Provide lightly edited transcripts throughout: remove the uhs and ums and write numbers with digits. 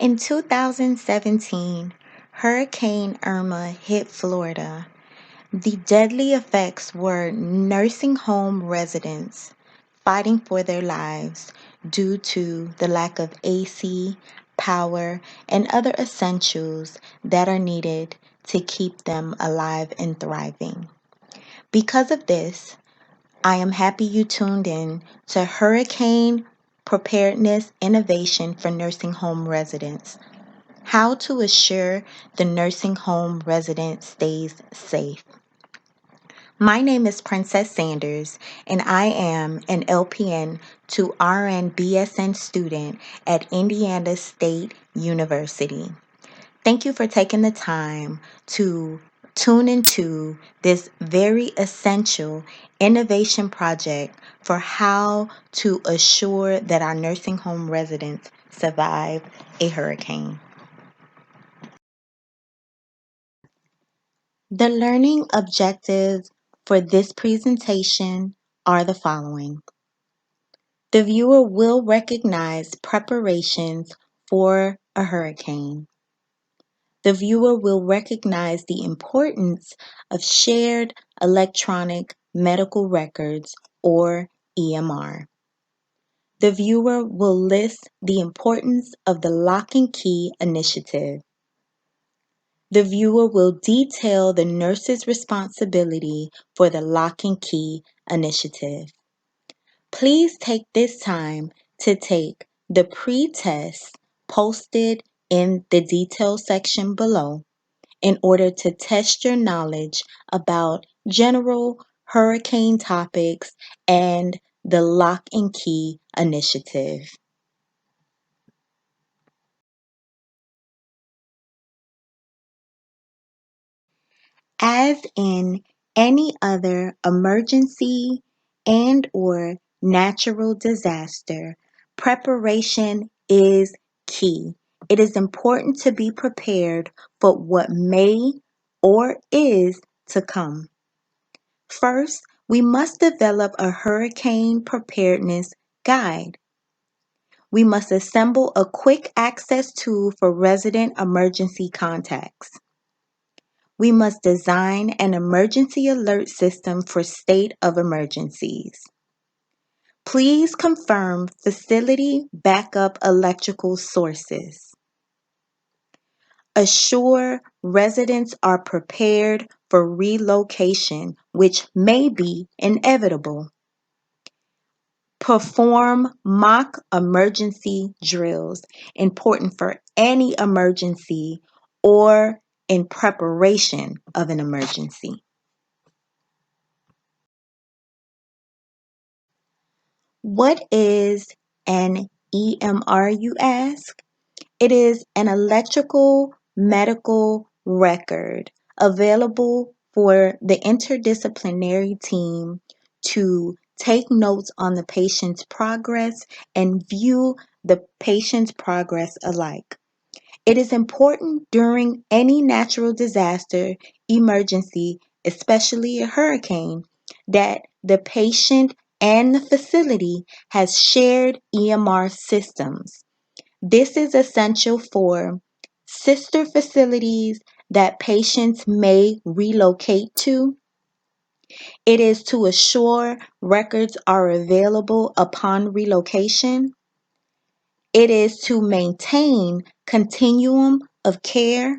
In 2017, Hurricane Irma hit Florida. The deadly effects were nursing home residents fighting for their lives due to the lack of AC, power, and other essentials that are needed to keep them alive and thriving. Because of this, I am happy you tuned in to Hurricane Preparedness Innovation for Nursing Home Residents. How to assure the nursing home resident stays safe. My name is Princess Sanders, and I am an LPN to RN BSN student at Indiana State University. Thank you for taking the time to tune into this very essential innovation project for how to assure that our nursing home residents survive a hurricane. The learning objectives for this presentation are the following. The viewer will recognize preparations for a hurricane. The viewer will recognize the importance of shared electronic medical records or EMR. The viewer will list the importance of the lock and key initiative. The viewer will detail the nurse's responsibility for the lock and key initiative. Please take this time to take the pre-test posted in the detail section below in order to test your knowledge about general hurricane topics and the lock and key initiative. As in any other emergency and or natural disaster, preparation is key. It is important to be prepared for what may or is to come. First, we must develop a hurricane preparedness guide. We must assemble a quick access tool for resident emergency contacts. We must design an emergency alert system for state of emergencies. Please confirm facility backup electrical sources. Assure residents are prepared for relocation, which may be inevitable. Perform mock emergency drills, important for any emergency or in preparation of an emergency. What is an EMR, you ask? It is an electrical medical record available for the interdisciplinary team to take notes on the patient's progress and view the patient's progress alike. It is important during any natural disaster, emergency, especially a hurricane, that the patient and the facility has shared EMR systems. This is essential for sister facilities that patients may relocate to. It is to assure records are available upon relocation. It is to maintain continuum of care,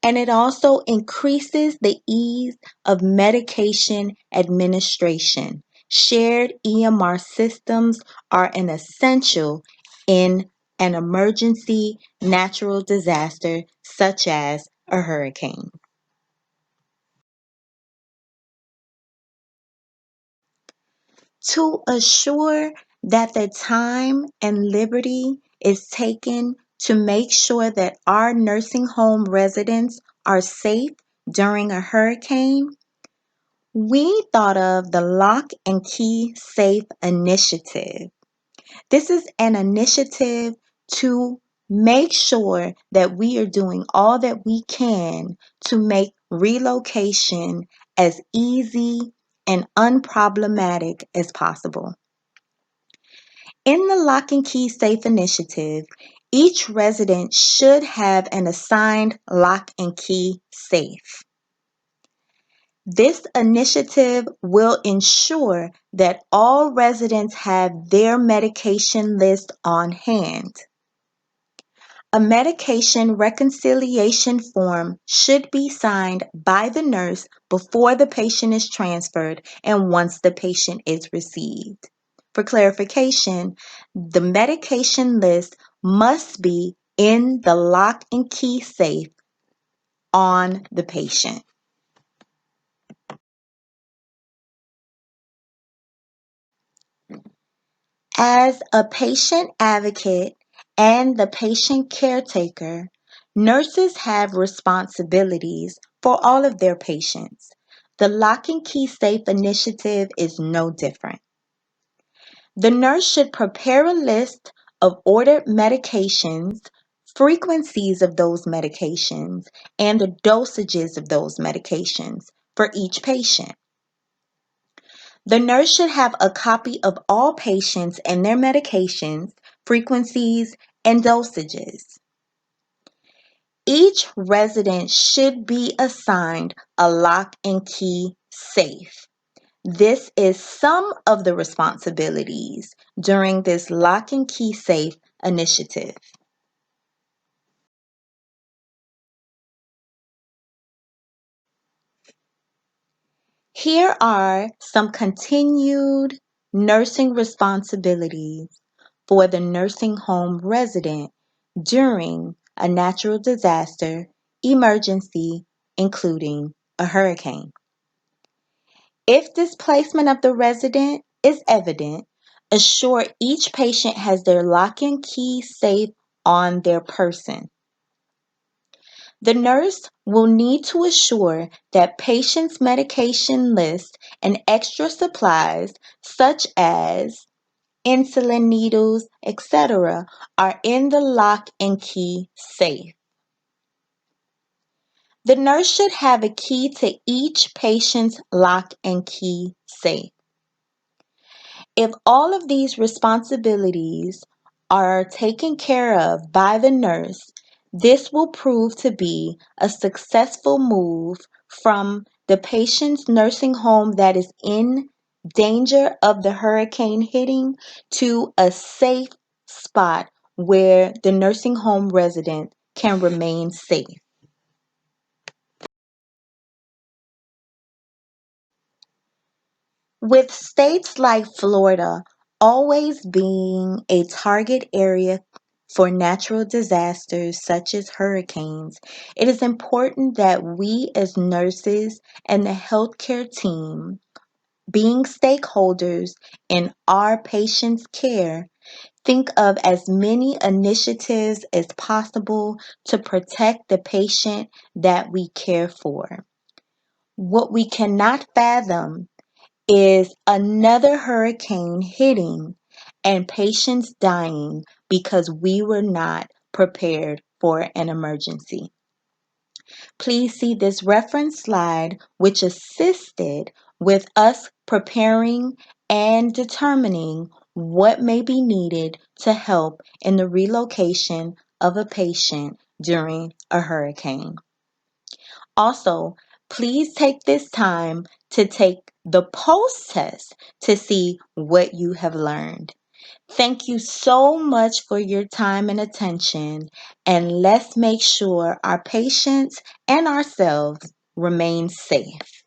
and it also increases the ease of medication administration. Shared EMR systems are an essential in an emergency natural disaster such as a hurricane. To assure that the time and liberty is taken to make sure that our nursing home residents are safe during a hurricane, we thought of the Lock and Key Safe Initiative. This is an initiative to make sure that we are doing all that we can to make relocation as easy and unproblematic as possible. In the Lock and Key Safe Initiative, Each resident should have an assigned lock and key safe. This initiative will ensure that all residents have their medication list on hand. A medication reconciliation form should be signed by the nurse before the patient is transferred and once the patient is received. For clarification, the medication list must be in the lock and key safe on the patient. As a patient advocate and the patient caretaker, nurses have responsibilities for all of their patients. The Lock and Key Safe initiative is no different. The nurse should prepare a list of ordered medications, frequencies of those medications, and the dosages of those medications for each patient. The nurse should have a copy of all patients and their medications, frequencies, and dosages. Each resident should be assigned a lock and key safe. This is some of the responsibilities during this lock and key safe initiative. Here are some continued nursing responsibilities for the nursing home resident during a natural disaster emergency, including a hurricane. If displacement of the resident is evident, assure each patient has their lock and key safe on their person. The nurse will need to assure that patients' medication list and extra supplies such as insulin needles, etc., are in the lock and key safe. The nurse should have a key to each patient's lock and key safe. If all of these responsibilities are taken care of by the nurse, this will prove to be a successful move from the patient's nursing home that is in danger of the hurricane hitting to a safe spot where the nursing home resident can remain safe. With states like Florida always being a target area for natural disasters such as hurricanes, it is important that we as nurses and the healthcare team, being stakeholders in our patients' care, think of as many initiatives as possible to protect the patient that we care for. What we cannot fathom is another hurricane hitting and patients dying because we were not prepared for an emergency. Please see this reference slide, which assisted with us preparing and determining what may be needed to help in the relocation of a patient during a hurricane. Also, please take this time to take the post test to see what you have learned. Thank you so much for your time and attention, and let's make sure our patients and ourselves remain safe.